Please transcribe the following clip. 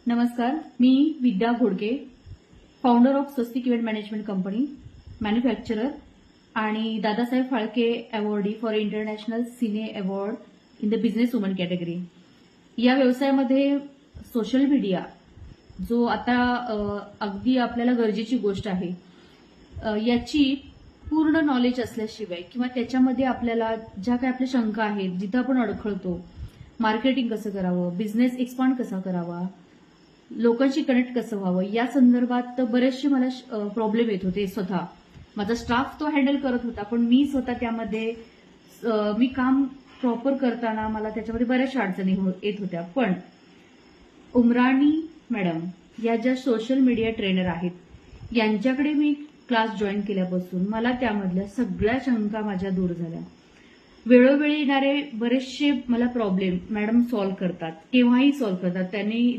नमस्कार, मी Vidya Ghodke, founder of Swastik event management company, manufacturer आणि Dadasaheb Phalke awardee for international cine award in the business woman category. या व्यवसायामध्ये social media जो आता अगदी आपल्याला गरजेची गोष्ट आहे, याची पूर्ण नॉलेज असल्याशिवाय किंवा त्याच्यामध्ये आपल्याला ज्या काही आपल्या शंका आहेत, जिथं आपण अडखळतो, मार्केटिंग कसं करावं, बिझनेस एक्सपांड कसा करावा, लोकांशी कनेक्ट कसं व्हावं, या संदर्भात बरेचसे मला प्रॉब्लेम येत होते. स्वतः माझा स्टाफ तो हँडल करत होता, पण मी स्वतः त्यामध्ये मी काम प्रॉपर करताना मला त्याच्यामध्ये बऱ्याचशा अडचणी येत होत्या. पण उमराणी मॅडम या ज्या सोशल मीडिया ट्रेनर आहेत, यांच्याकडे मी क्लास जॉईन केल्यापासून मला त्यामधल्या सगळ्या शंका माझ्या दूर झाल्या. वेळोवेळी येणारे बरेचसे मला प्रॉब्लेम मॅडम सॉल्व्ह करतात, केव्हाही सॉल्व्ह करतात. त्यांनी